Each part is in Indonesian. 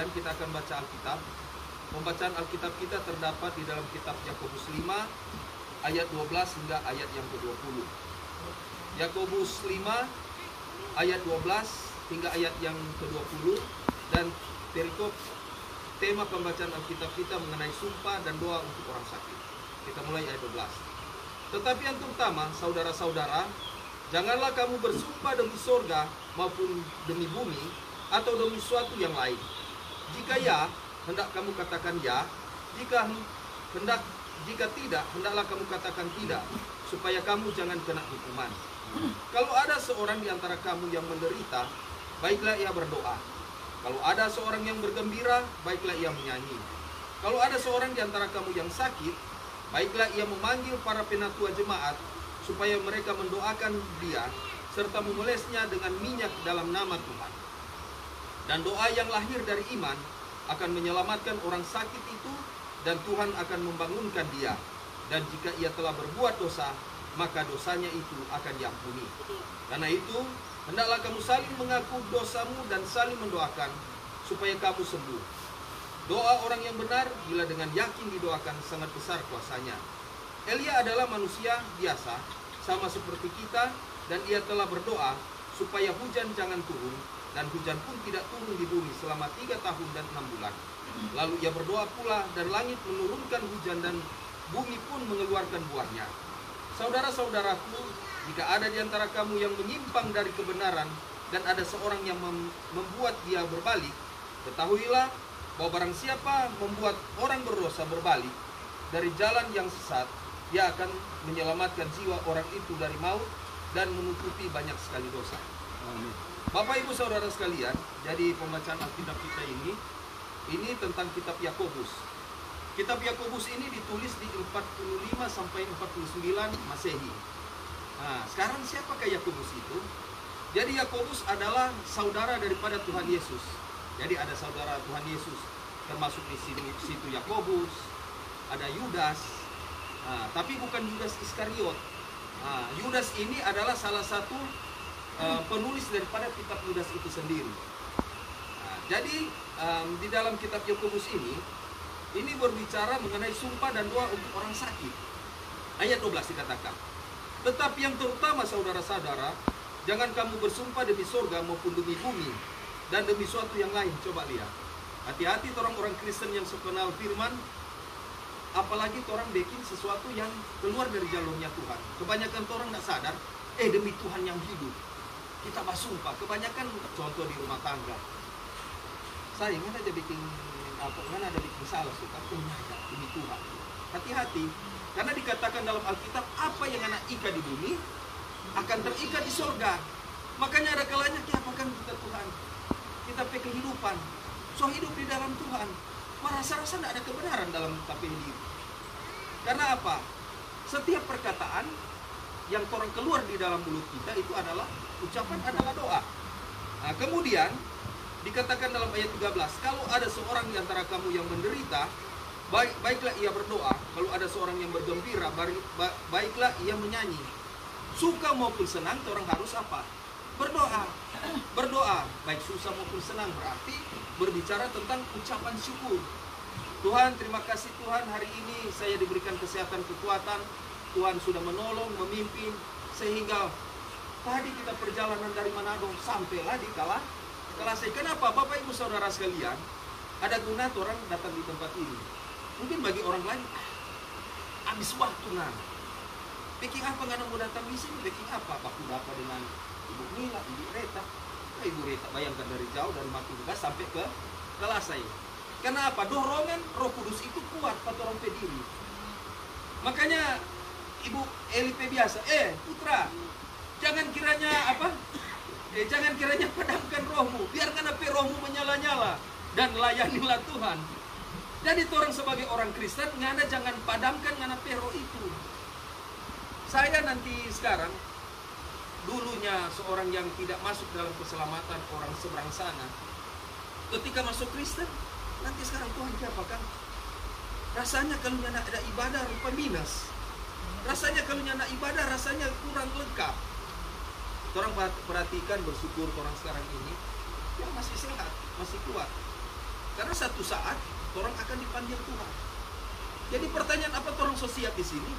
Kita akan baca Alkitab. Pembacaan Alkitab kita terdapat di dalam kitab Yakobus 5 ayat 12 hingga ayat yang ke-20. Yakobus 5 ayat 12 hingga ayat yang ke-20, dan perikop tema pembacaan Alkitab kita mengenai sumpah dan doa untuk orang sakit. Kita mulai ayat 12. Tetapi yang terutama, saudara-saudara, janganlah kamu bersumpah demi sorga maupun demi bumi atau demi suatu yang lain. Jika ya, hendak kamu katakan ya. Jika tidak, hendaklah kamu katakan tidak, supaya kamu jangan kena hukuman. Kalau ada seorang di antara kamu yang menderita, baiklah ia berdoa. Kalau ada seorang yang bergembira, baiklah ia menyanyi. Kalau ada seorang di antara kamu yang sakit, baiklah ia memanggil para penatua jemaat, supaya mereka mendoakan dia, serta memolesnya dengan minyak dalam nama Tuhan. Dan doa yang lahir dari iman akan menyelamatkan orang sakit itu, dan Tuhan akan membangunkan dia. Dan jika ia telah berbuat dosa, maka dosanya itu akan diampuni. Karena itu, hendaklah kamu saling mengaku dosamu dan saling mendoakan, supaya kamu sembuh. Doa orang yang benar, bila dengan yakin didoakan, sangat besar kuasanya. Elia adalah manusia biasa, sama seperti kita, dan ia telah berdoa supaya hujan jangan turun, dan hujan pun tidak turun di bumi selama 3 tahun dan 6 bulan. Lalu ia berdoa pula, dan langit menurunkan hujan, dan bumi pun mengeluarkan buahnya. Saudara-saudaraku, jika ada di antara kamu yang menyimpang dari kebenaran, dan ada seorang yang membuat dia berbalik, ketahuilah bahwa barang siapa membuat orang berdosa berbalik dari jalan yang sesat, dia akan menyelamatkan jiwa orang itu dari maut dan menutupi banyak sekali dosa. Amin. Bapak Ibu Saudara sekalian, jadi pembacaan Alkitab kita ini tentang kitab Yakobus. Kitab Yakobus ini ditulis di 45 sampai 49 Masehi. Nah, sekarang siapakah Yakobus itu? Jadi Yakobus adalah saudara daripada Tuhan Yesus. Jadi ada saudara Tuhan Yesus, termasuk di situ Yakobus, ada Yudas. Nah, tapi bukan Yudas Iskariot. Nah, Yudas ini adalah salah satu penulis daripada kitab Yudas itu sendiri. Nah, jadi di dalam kitab Yakobus ini berbicara mengenai sumpah dan doa untuk orang sakit. Ayat 12 dikatakan, tetapi yang terutama saudara-saudara, jangan kamu bersumpah demi sorga maupun demi bumi dan demi suatu yang lain. Coba lihat, hati-hati orang-orang Kristen yang sekenal firman, apalagi orang bikin sesuatu yang keluar dari jalurnya Tuhan. Kebanyakan orang tidak sadar, demi Tuhan yang hidup kita bersumpah. Kebanyakan contoh di rumah tangga, saya nggak ada bikin apa, nggak ada bikin salah, suka demi Tuhan. Hati-hati, karena dikatakan dalam Alkitab, apa yang anak ikat di bumi akan terikat di sorga. Makanya ada kalanya apakan kita Tuhan, kita pakai kehidupan, so hidup di dalam Tuhan, merasa-rasa tidak ada kebenaran dalam tapi hidup. Karena apa? Setiap perkataan yang orang keluar di dalam mulut kita itu adalah ucapan, adalah doa. Nah, kemudian dikatakan dalam ayat 13, kalau ada seorang di antara kamu yang menderita, baiklah ia berdoa. Kalau ada seorang yang bergembira, baiklah ia menyanyi. Suka maupun senang, orang harus apa? Berdoa. Berdoa, baik susah maupun senang, berarti berbicara tentang ucapan syukur. Tuhan, terima kasih Tuhan, hari ini saya diberikan kesehatan, kekuatan. Tuhan sudah menolong, memimpin, sehingga tadi kita perjalanan dari Manado sampailah di Kalasei. Kenapa? Bapak Ibu Saudara sekalian, ada guna orang datang di tempat ini. Mungkin bagi orang lain, habis waktu nah. Bikin apa nggak mau datang di sini? Bikin apa? Baku dapat dengan Ibu Mila, Ibu Reta. Ibu Reta bayangkan dari jauh, dari Matugas sampai ke Kalasei. Kenapa? Dorongan Roh Kudus itu kuat pada orang pediri. Makanya Ibu Elipe biasa, putra, jangan kiranya apa? jangan kiranya padamkan rohmu, biarkan api rohmu menyala-nyala dan layanilah Tuhan. Jadi orang sebagai orang Kristen, ngana jangan padamkan ngana pero itu. Saya nanti sekarang, dulunya seorang yang tidak masuk dalam keselamatan orang seberang sana, ketika masuk Kristen, nanti sekarang Tuhan diapakan? Rasanya kalau nyana ada ibadah rupa minus. Rasanya kalau nyana ibadah rasanya kurang lengkap. Orang perhatikan, bersyukur orang sekarang ini yang masih sehat, masih kuat. Karena satu saat orang akan dipanggil Tuhan. Jadi pertanyaan, apa orang so siap di sini?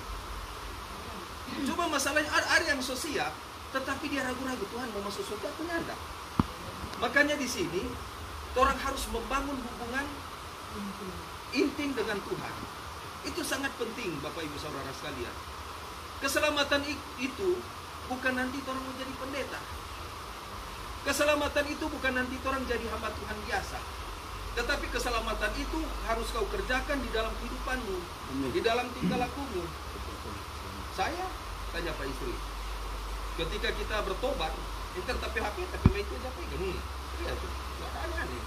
Coba masalahnya ada yang so siap, tetapi dia ragu-ragu, Tuhan mau masuk surga atau enggak? Makanya di sini orang harus membangun hubungan intim dengan Tuhan. Itu sangat penting, Bapak Ibu Saudara sekalian. Keselamatan itu bukan nanti orang mau jadi pendeta. Keselamatan itu bukan nanti orang jadi hamba Tuhan biasa. Tetapi keselamatan itu harus kau kerjakan di dalam kehidupanmu, di dalam tingkah lakumu. Saya tanya Pak istri, ketika kita bertobat, tapi HP, tapi itu aja pegang. Iya tuh, nggak ada aneh.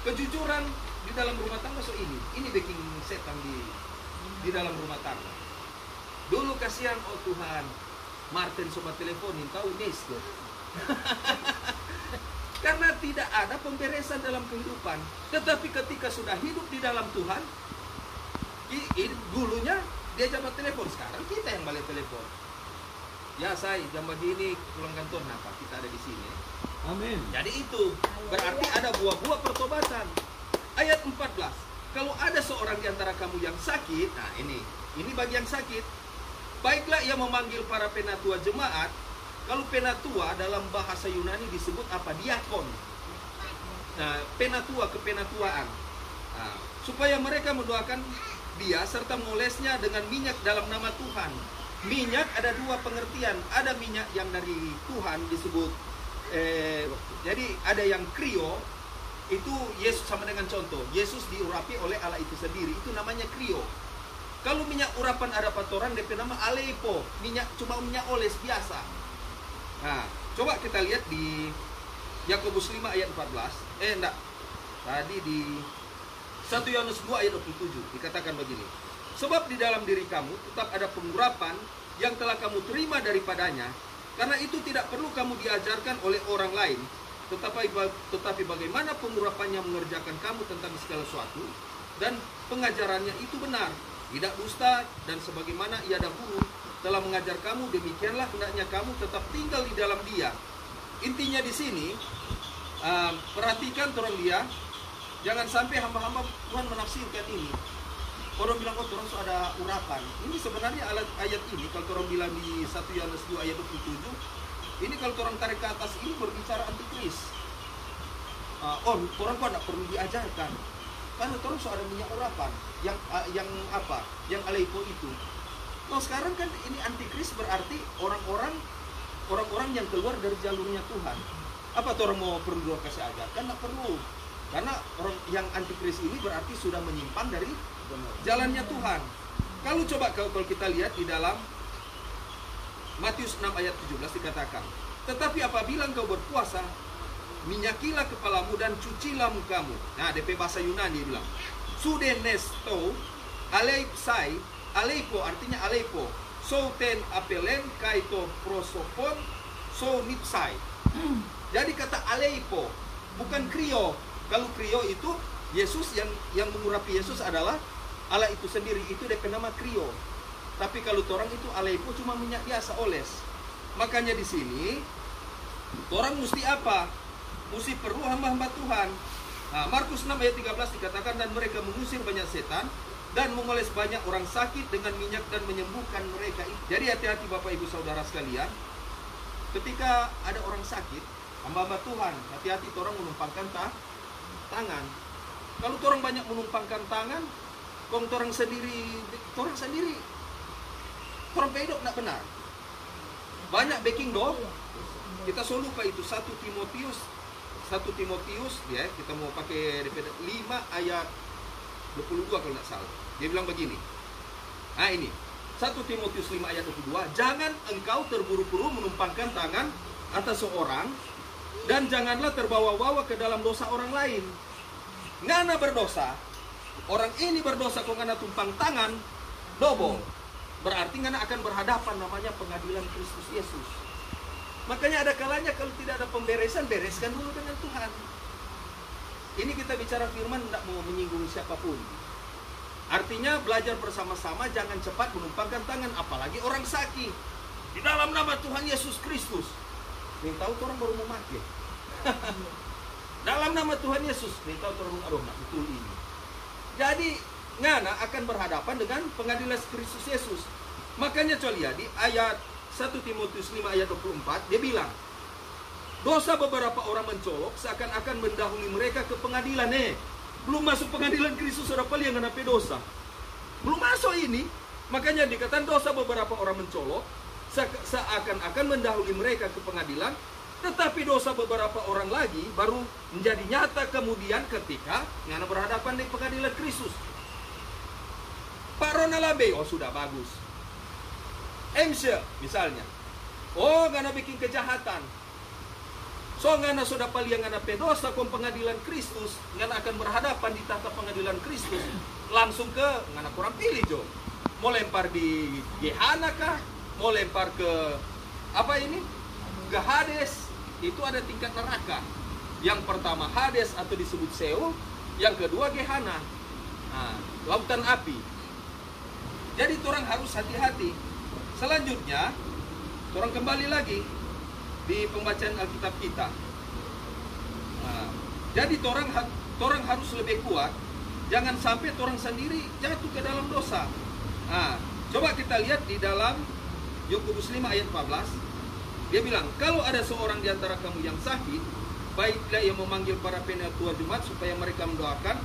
Kejujuran di dalam rumah tangga ini bikin setan di dalam rumah tangga. Dulu kasihan, oh Tuhan, Martin sobat teleponin, tahu Ines tuh. Karena tidak ada pemberesan dalam kehidupan. Tetapi ketika sudah hidup di dalam Tuhan, dulunya dia jabat telepon, sekarang kita yang balik telepon. Ya saya jam begini pulang kantor, kenapa kita ada di sini? Amin. Jadi itu berarti ada buah-buah pertobatan. Ayat 14. Kalau ada seorang di antara kamu yang sakit, nah ini bagi yang sakit, baiklah ia memanggil para penatua jemaat. Kalau penatua dalam bahasa Yunani disebut apa? Diakon. Nah, penatua, kepenatuaan. Nah, supaya mereka mendoakan dia serta mengolesnya dengan minyak dalam nama Tuhan. Minyak ada dua pengertian. Ada minyak yang dari Tuhan disebut jadi ada yang krio, itu Yesus, sama dengan contoh Yesus diurapi oleh Allah itu sendiri, itu namanya krio. Kalau minyak urapan ada patoran, DP nama alepo, cuma minyak oles biasa. Nah, coba kita lihat di Yakobus 5 ayat 14. Enggak. Tadi di 1 Yohanes 2 ayat 27 dikatakan begini. Sebab di dalam diri kamu tetap ada pengurapan yang telah kamu terima daripadanya. Karena itu tidak perlu kamu diajarkan oleh orang lain. Tetapi bagaimana pengurapannya mengerjakan kamu tentang segala sesuatu. Dan pengajarannya itu benar, tidak dusta, dan sebagaimana ia dahulu telah mengajar kamu, demikianlah hendaknya kamu tetap tinggal di dalam dia. Intinya di sini, perhatikan orang dia, jangan sampai hamba-hamba Tuhan menafsirkan ini. Orang bilang, oh orang ada urapan. Ini sebenarnya ayat ini, kalau orang bilang di 1 Yohanes 2 ayat 27, ini kalau orang tarik ke atas ini berbicara antikris. Orang kok tidak perlu diajarkan. Karena orang ada minyak urapan, yang apa? Yang alepo itu. Nah sekarang kan ini antikris berarti orang-orang yang keluar dari jalurnya Tuhan. Apa orang mau perlu kasih ajarkan? Tidak perlu. Karena orang yang antikris ini berarti sudah menyimpang dari jalannya Tuhan. Kalau kita lihat di dalam Matius 6 ayat 17 dikatakan, tetapi apabila engkau berpuasa, minyakilah kepalamu dan cucilah mukamu. Nah, DP bahasa Yunani bilang, sudenesto aleipsai, aleipo artinya aleipo, souten apelen kaito prosopon so nipsai. Jadi kata aleipo bukan krio. Kalau krio itu Yesus yang mengurapi Yesus adalah Allah itu sendiri, itu DP nama krio. Tapi kalau orang itu aleipo cuma minyak biasa oles. Makanya di sini orang mesti apa? Mesti perlu hamba-hamba Tuhan. Nah, Markus 6 ayat 13 dikatakan, dan mereka mengusir banyak setan dan mengoles banyak orang sakit dengan minyak dan menyembuhkan mereka. Jadi hati-hati Bapak Ibu Saudara sekalian. Ketika ada orang sakit, hamba-hamba Tuhan, hati-hati orang menumpangkan tangan. Kalau orang banyak menumpangkan tangan, orang sendiri orang pedok tidak benar. Banyak backing doh. Kita selalu lupa itu 1 Timotius ya, kita mau pakai 5 ayat 22 kalau tidak salah. Dia bilang begini. Nah ini 1 Timotius 5 ayat 22, jangan engkau terburu-buru menumpangkan tangan atas seorang, dan janganlah terbawa-bawa ke dalam dosa orang lain. Ngana berdosa, orang ini berdosa kok ngana tumpang tangan, dobol. Berarti ngana akan berhadapan namanya pengadilan Kristus Yesus. Makanya ada kalanya kalau tidak ada pemberesan, bereskan dulu dengan Tuhan. Ini kita bicara firman, tidak mau menyinggung siapapun. Artinya belajar bersama-sama, jangan cepat menumpangkan tangan, apalagi orang sakit. Di dalam nama Tuhan Yesus Kristus. Nih tahu orang baru mau mati. Dalam nama Tuhan Yesus, nih tahu orang aduh nak betul ini. Jadi ngana akan berhadapan dengan pengadilan Kristus Yesus. Makanya coba di ayat 1 Timotius 5 ayat 24 dia bilang, dosa beberapa orang mencolok seakan-akan mendahului mereka ke pengadilan. Belum masuk pengadilan Kristus, sudah paling yang kena dosa. Belum masuk ini. Makanya dikatakan dosa beberapa orang mencolok seakan-akan mendahului mereka ke pengadilan. Tetapi dosa beberapa orang lagi baru menjadi nyata kemudian ketika ngana berhadapan di pengadilan Kristus. Pak Ronalabe, oh sudah bagus. MC misalnya, oh ngana bikin kejahatan. So ngana sudah paling ngana pedosa kom pengadilan Kristus, ngana akan berhadapan di tahta pengadilan Kristus. Langsung ke ngana kurang pilih jo. Mau lempar di Gehana kah? Mau lempar ke apa ini? Ke Hades. Itu ada tingkat neraka. Yang pertama Hades atau disebut Seol, yang kedua Gehana. Nah, lautan api. Jadi orang harus hati-hati. Selanjutnya, orang kembali lagi di pembacaan Alkitab kita. Nah, jadi orang harus lebih kuat. Jangan sampai orang sendiri jatuh ke dalam dosa. Nah, coba kita lihat di dalam Yakobus 5 ayat 14. Dia bilang, kalau ada seorang di antara kamu yang sakit, baiklah ia memanggil para penatua Jumat supaya mereka mendoakan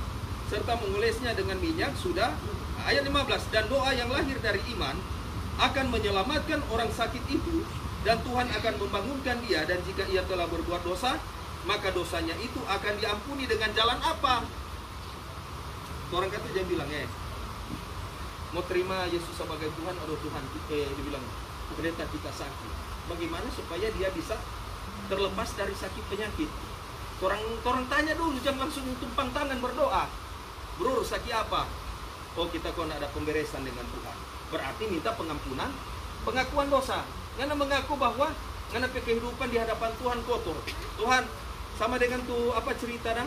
serta mengolesnya dengan minyak. Sudah. Ayat 15, dan doa yang lahir dari iman akan menyelamatkan orang sakit itu, dan Tuhan akan membangunkan dia, dan jika ia telah berbuat dosa, maka dosanya itu akan diampuni dengan jalan apa? Orang kata dia bilang, mau terima Yesus sebagai Tuhan, aduh Tuhan, dia bilang, pendeta kita sakit. Bagaimana supaya dia bisa terlepas dari sakit penyakit? Orang tanya dulu, jangan langsung tumpang tangan berdoa. Bro, sakit apa? Oh, kita kok ada pemberesan dengan Tuhan. Berarti minta pengampunan, pengakuan dosa. Ngana mengaku bahwa ngana kehidupan di hadapan Tuhan kotor. Tuhan, sama dengan tuh apa cerita dan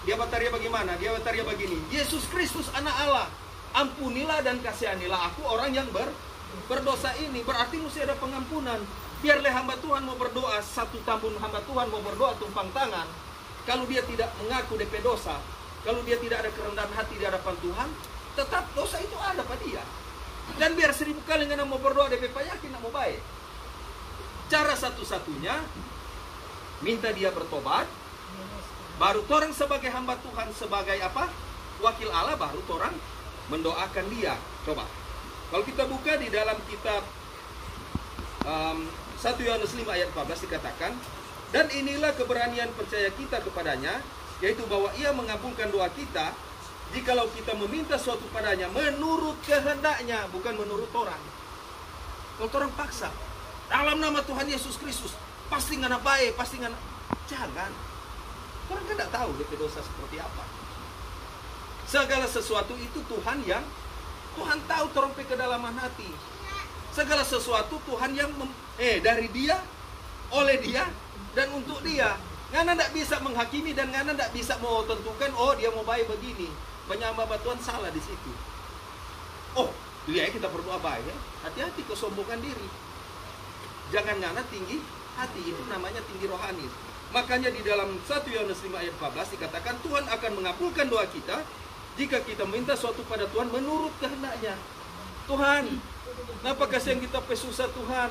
dia bataria bagaimana? Dia bataria begini. Yesus Kristus anak Allah, ampunilah dan kasihanilah aku orang yang berdosa ini. Berarti mesti ada pengampunan. Biarlah hamba Tuhan mau berdoa, satu tahun hamba Tuhan mau berdoa tumpang tangan. Kalau dia tidak mengaku DP dosa, kalau dia tidak ada kerendahan hati di hadapan Tuhan, tetap dosa itu ada pada dia. Dan biar 1000 kali ngana mau berdoa DP yakin nak mau baik. Cara satu-satunya minta dia bertobat. Baru orang sebagai hamba Tuhan, sebagai apa? Wakil Allah, baru orang mendoakan dia. Coba. Kalau kita buka di dalam kitab 1 Yohanes 5 ayat 14 dikatakan, dan inilah keberanian percaya kita kepadanya, yaitu bahwa ia mengabulkan doa kita, jikalau kita meminta suatu padanya menurut kehendaknya, bukan menurut orang. Kalau orang paksa, dalam nama Tuhan Yesus Kristus, pasti ngana baik, pasti ngana. Jangan. Orang kan tidak tahu dia dosa seperti apa. Segala sesuatu itu Tuhan tahu orang ke kedalaman hati. Segala sesuatu Tuhan yang dari dia, oleh dia, dan untuk dia. Ngana tidak bisa menghakimi dan ngana tidak bisa mau tentukan, oh dia mau baik begini. Banyak hamba Tuhan salah di situ. Oh, dia kita berdoa baik. Hati-hati kesombongan diri. Jangan ngana tinggi hati, itu namanya tinggi rohani. Makanya di dalam 1 Yohanes 5 ayat 14 dikatakan Tuhan akan mengabulkan doa kita jika kita minta suatu pada Tuhan menurut kehendaknya. Tuhan, kenapa kasih yang kita susah Tuhan?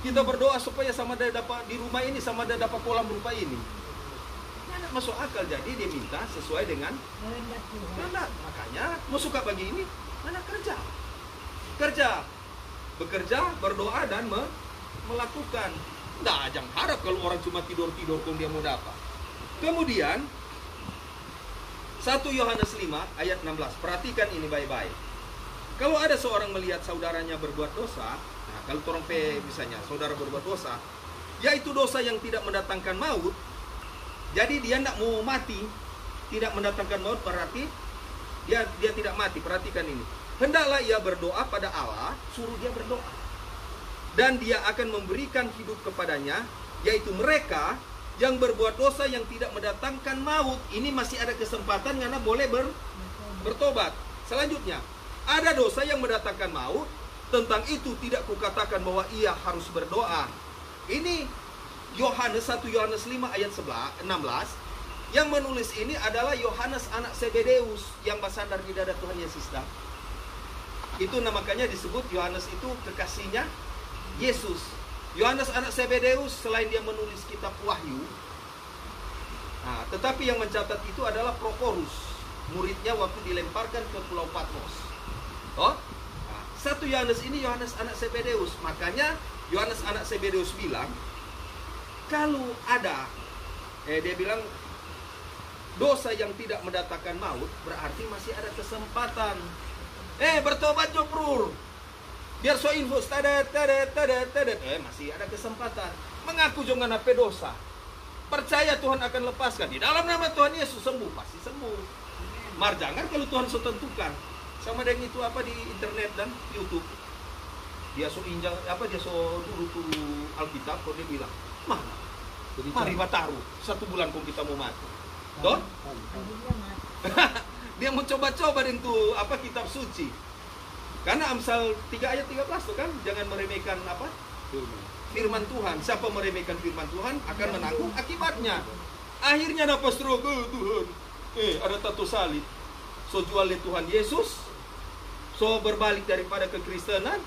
Kita berdoa supaya sama ada dapat di rumah ini, sama ada dapat kolam rupa ini. Tidak masuk akal, jadi dia minta sesuai dengan kehendak. Makanya mau suka bagi ini, mana kerja? Bekerja, berdoa dan melakukan. Nah, jangan harap kalau orang cuma tidur-tidur kok dia mau dapat. Kemudian 1 Yohanes 5 ayat 16. Perhatikan ini baik-baik. Kalau ada seorang melihat saudaranya berbuat dosa, nah kalau orang misalnya saudara berbuat dosa, yaitu dosa yang tidak mendatangkan maut. Jadi dia tidak mau mati, tidak mendatangkan maut berarti dia tidak mati. Perhatikan ini. Hendaklah ia berdoa pada Allah, suruh dia berdoa. Dan dia akan memberikan hidup kepadanya, yaitu mereka yang berbuat dosa yang tidak mendatangkan maut. Ini masih ada kesempatan karena boleh bertobat. Selanjutnya, ada dosa yang mendatangkan maut. Tentang itu tidak kukatakan bahwa ia harus berdoa. Ini Yohanes 1 Yohanes 5 ayat 16. Yang menulis ini adalah Yohanes anak Zebedeus yang bersandar di dada Tuhan Yesus. Itu makanya disebut Yohanes itu kekasihnya Yesus. Yohanes anak Zebedeus selain dia menulis kitab Wahyu, tetapi yang mencatat itu adalah Prokorus, muridnya waktu dilemparkan ke Pulau Patmos. 1 Yohanes ini Yohanes anak Zebedeus. Makanya Yohanes anak Zebedeus bilang, kalau ada dia bilang dosa yang tidak mendatangkan maut, berarti masih ada kesempatan. Bertobat jo Prur. Biar so info tadet. Masih ada kesempatan. Mengaku jangan apa dosa. Percaya Tuhan akan lepaskan. Di dalam nama Tuhan Yesus sembuh, pasti sembuh. Mar jangan kalau Tuhan so tentukan. Sama dengan itu di internet dan YouTube. Dia so injak dia so dulu Alkitab, kok dia bilang, "Mana? Mari bataru, 1 bulan kok kita mau mati." Toh? Dia mau coba-coba dengan kitab suci. Karena Amsal 3 ayat 13 tuh kan, jangan meremehkan firman Tuhan. Siapa meremehkan firman Tuhan akan menanggung akibatnya. Akhirnya dapat struggle Tuhan. Ada tato salib. So jualnya Tuhan Yesus. So berbalik daripada kekristenan.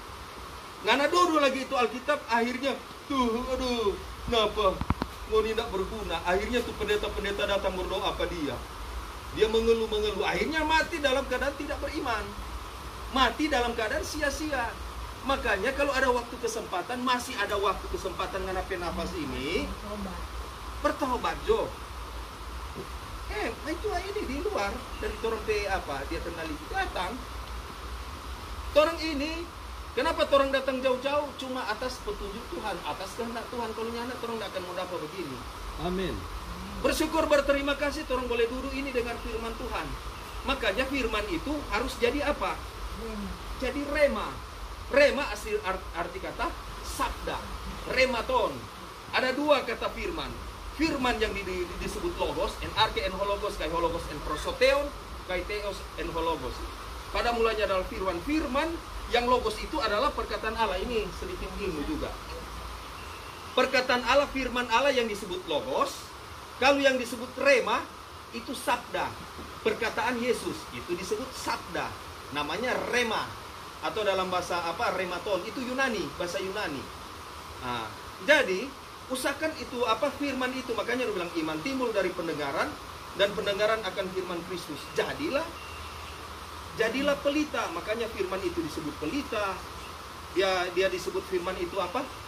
Ngana dulu lagi itu Alkitab. Akhirnya kenapa mau tidak berguna. Akhirnya tuh pendeta-pendeta datang berdoa pada dia. Dia mengeluh-mengeluh. Akhirnya mati dalam keadaan tidak beriman. Mati dalam keadaan sia-sia. Makanya kalau ada waktu kesempatan, masih ada waktu kesempatan nganapin nafas ini, bertobat Jo. Itu ini di luar dari torong dia kenali datang. Torong ini, kenapa torong datang jauh-jauh? Cuma atas petunjuk Tuhan, atas kehendak Tuhan. Kalau nyana torong tidak akan mau dapat begini. Amin. Bersyukur, berterima kasih torong boleh duduk ini dengan firman Tuhan. Makanya firman itu harus jadi apa? Jadi rema. Rema asli arti kata sabda. Rematon. Ada 2 kata firman. Firman yang disebut logos, NRK en hologos, kai hologos en prosoteon, kai theos en hologos. Pada mulanya adalah firman yang logos itu adalah perkataan Allah. Ini sedikit ilmu juga. Perkataan Allah, firman Allah yang disebut logos. Kalau yang disebut rema itu sabda. Perkataan Yesus itu disebut sabda. Namanya rema. Atau dalam bahasa rematon, itu Yunani, bahasa Yunani. Jadi usahakan itu firman itu. Makanya dia bilang iman timbul dari pendengaran, dan pendengaran akan firman Kristus. Jadilah pelita. Makanya firman itu disebut pelita. Dia disebut firman itu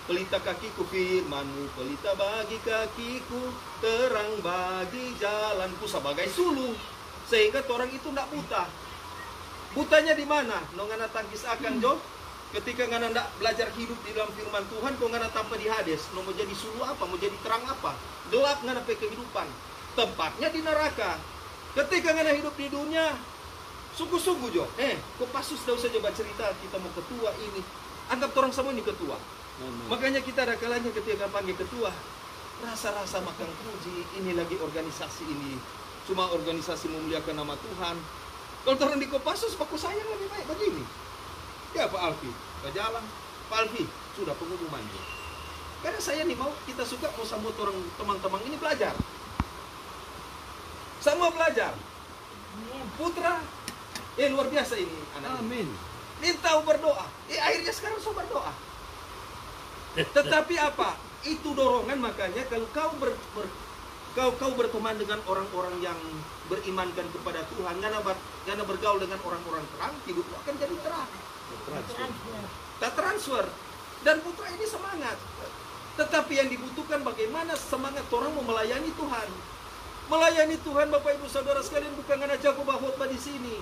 pelita kakiku, firmanmu pelita bagi kakiku, terang bagi jalanku, sebagai suluh, sehingga orang itu tidak buta. Butanya di mana? Ngana tangkis akan Jo. Ketika ngana tidak belajar hidup di dalam firman Tuhan, kok ngana tanpa di Hades, mau jadi suluh apa? Mau jadi terang apa? Gelap ngana pe kehidupan. Tempatnya di neraka. Ketika ngana hidup di dunia, sungguh-sungguh Jo. Kok pasus dah usah coba cerita kita mau ketua ini. Anggap orang semua ini ketua. Makanya kita ada kalanya ketika panggil ketua, rasa-rasa makan puji, ini lagi organisasi ini. Cuma organisasi memuliakan nama Tuhan. Kalau orang di Kopassus, Pak sayang lebih baik begini. Ya Pak Alfi, Pak Jalan, Pak Alfi, sudah pengumuman. Karena saya nih kita suka mau sambut orang teman-teman ini belajar. Semua belajar. Putra, luar biasa ini anak. Amin. Minta berdoa. Akhirnya sekarang so berdoa. Tetapi itu dorongan. Makanya kalau kau berteman dengan orang-orang yang berimankan kepada Tuhan, karena bergaul dengan orang-orang terang, hidupmu akan jadi terang. Tak transfer. Dan putra ini semangat. Tetapi yang dibutuhkan bagaimana semangat orang mau melayani Tuhan. Melayani Tuhan, Bapak Ibu Saudara sekalian, bukan karena jago bahotbah di sini.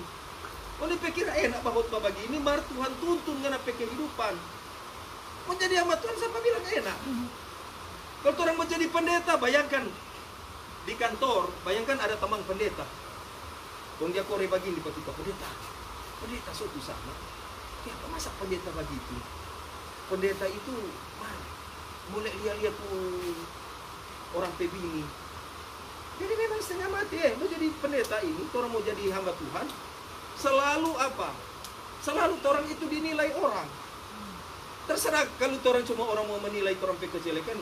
Oleh pikir enak bahotbah begini, mar Tuhan tuntun karena kehidupan. Menjadi hamba Tuhan siapa bilang enak? Kalau orang mau jadi pendeta, bayangkan di kantor, bayangkan ada teman pendeta. Dong dia kore begini ketika pendeta suatu sama. Ya, masa pendeta begitu? Pendeta itu mulai lihat orang pebini. Jadi memang setengah mati mau jadi pendeta ini, orang mau jadi hamba Tuhan, selalu apa? Selalu orang itu dinilai orang. Terserah kalau orang cuma orang mau menilai orang kejelekan,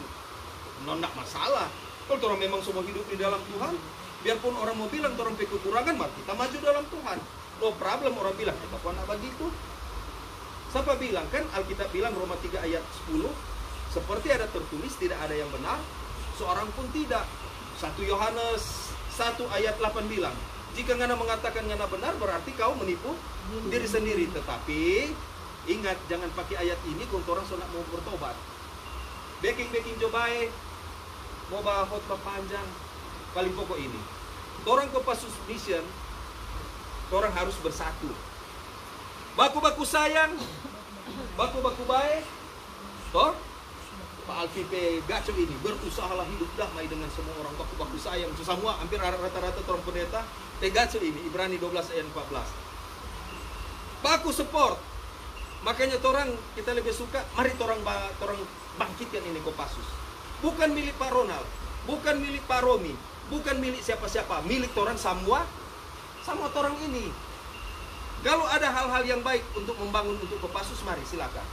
tidak masalah. Kalau orang memang semua hidup di dalam Tuhan, biarpun orang mau bilang orang kekurangan, mari kita maju dalam Tuhan. No problem orang bilang, kita pun begitu. Siapa bilang kan Alkitab bilang Roma 3 ayat 10, seperti ada tertulis tidak ada yang benar, seorang pun tidak. 1 Yohanes 1 ayat 8 bilang, jika ngana mengatakan ngana benar berarti kau menipu diri sendiri. Tetapi ingat, jangan pakai ayat ini kalau orang sudah mau bertobat. Baking cobain mau bahas khotbah panjang. Paling pokok ini, orang ke Pasus Mission, orang harus bersatu. Baku-baku sayang, baku-baku baik. Toh Pak Alkipe gaco ini, berusahalah hidup damai dengan semua orang, baku-baku sayang. Semua hampir rata-rata orang pendeta gaco ini, Ibrani 12 ayat 14. Baku support. Makanya orang kita lebih suka, mari orang bangkitkan ini Kopassus. Bukan milik Pak Ronald, bukan milik Pak Romi, bukan milik siapa-siapa, milik orang semua orang ini. Kalau ada hal-hal yang baik untuk membangun untuk Kopassus, mari silakan.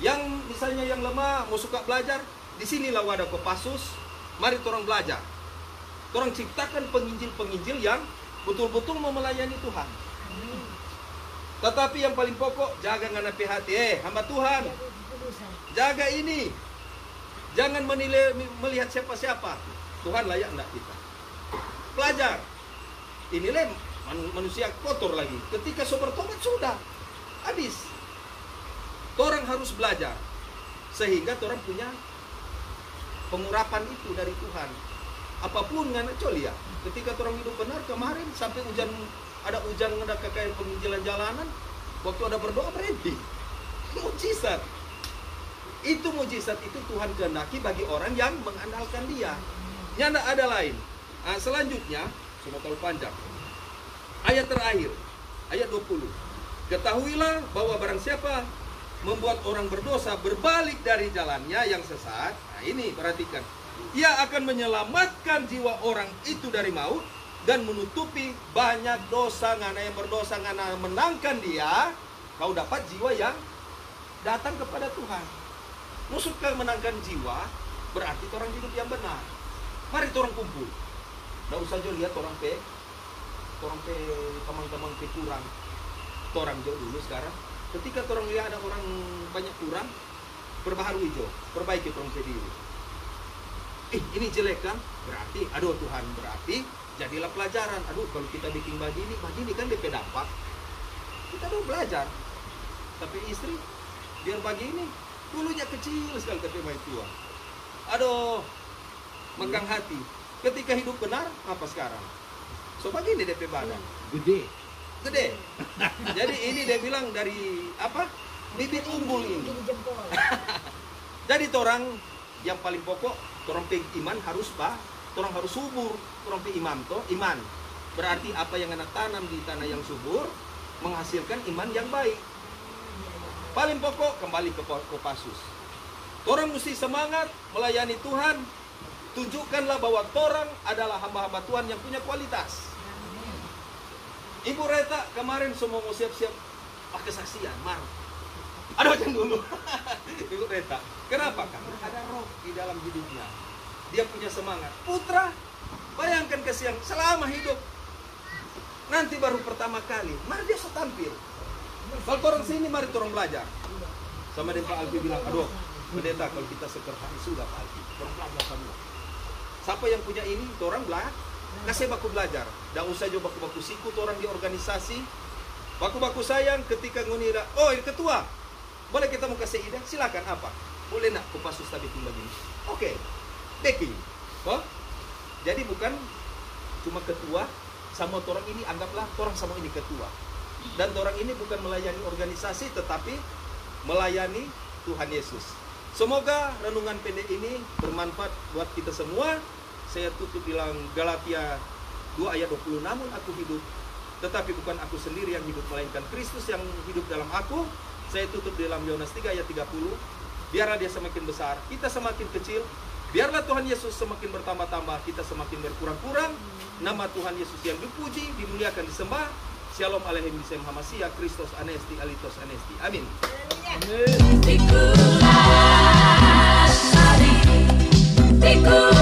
Yang misalnya yang lemah mau suka belajar, disinilah wadah Kopassus. Mari orang belajar. Orang ciptakan penginjil-penginjil yang betul-betul mau melayani Tuhan. Tetapi yang paling pokok, jaga ngana hati, hamba Tuhan. Jaga ini. Jangan melihat siapa-siapa. Tuhan layak enggak kita. Pelajar. Inilah manusia kotor lagi. Ketika bertobat sudah habis. Orang harus belajar sehingga orang punya pengurapan itu dari Tuhan. Apapun ngana colia. Ketika orang hidup benar kemarin sampai ada hujan ada kekayaan penginjilan jalanan, waktu ada berdoa berhenti. Mujizat. Itu mujizat itu Tuhan kehendaki bagi orang yang mengandalkan Dia. Nyanda ada lain. Nah, selanjutnya, sudah terlalu panjang. Ayat terakhir, ayat 20. Ketahuilah bahwa barang siapa membuat orang berdosa berbalik dari jalannya yang sesat. Nah ini perhatikan. Ia akan menyelamatkan jiwa orang itu dari maut dan menutupi banyak dosa. Ngana yang berdosa, ngana menangkan dia, kau dapat jiwa yang datang kepada Tuhan. Maksudkan menangkan jiwa berarti orang hidup yang benar. Mari orang kumpul. Tidak usah jauh lihat orang teman-teman kurang. Orang jauh dulu sekarang. Ketika orang lihat ada orang banyak kurang, perbaharui jauh, perbaiki orang sendiri. Ini jelek kan? Berarti, aduh Tuhan, berarti jadilah pelajaran. Aduh, kalau kita bikin begini kan DP dampak. Kita udah belajar. Tapi istri, biar begini, dulunya kecil sekali tapi main tua. Aduh, megang hati. Ketika hidup benar, apa sekarang? So begini DP badan. Gede. Jadi ini dia bilang dari apa? Bibit unggul ini. Jadi orang yang paling pokok, orang iman harus orang harus subur. Orang iman iman. Berarti apa yang anak tanam di tanah yang subur menghasilkan iman yang baik. Paling pokok kembali ke Kopassus. Orang mesti semangat melayani Tuhan. Tunjukkanlah bahwa orang adalah hamba-hamba Tuhan yang punya kualitas. Ibu Reta kemarin semua mau siap-siap kesaksian, Ada macam dulu. Ibu Reta. Kenapa? Karena ada roh di dalam hidupnya. Dia punya semangat. Putra, bayangkan kesian selama hidup. Nanti baru pertama kali, mari dia tampil. Kalau orang sini, mari orang belajar. Sama dengan Pak Alfi bilang, aduh, pendeta kalau kita sekerja sudah Pak Alfi. Orang belajar semua. Siapa yang punya ini, orang belajar. Kasih baku belajar. Tidak usah coba baku sikut orang di organisasi. Baku-baku sayang ketika ngunira. Oh, ini ketua. Boleh kita mau kasih ide? Silakan apa? Boleh nak Kopassus tadi tinggal begini. Oke. Backing. Oh? Jadi bukan cuma ketua sama orang ini anggaplah orang sama ini ketua. Dan orang ini bukan melayani organisasi tetapi melayani Tuhan Yesus. Semoga renungan pendek ini bermanfaat buat kita semua. Saya tutup bilang Galatia 2 ayat 20, namun aku hidup, tetapi bukan aku sendiri yang hidup, melainkan Kristus yang hidup dalam aku. Saya tutup dalam Yohanes 3 ayat 30, biarlah dia semakin besar, kita semakin kecil. Biarlah Tuhan Yesus semakin bertambah-tambah, kita semakin berkurang-kurang. Nama Tuhan Yesus yang dipuji, dimuliakan, disembah. Shalom Aleichem Bisem Hamasia, Kristus Anesti, Alitos Anesti. Amin. Amin.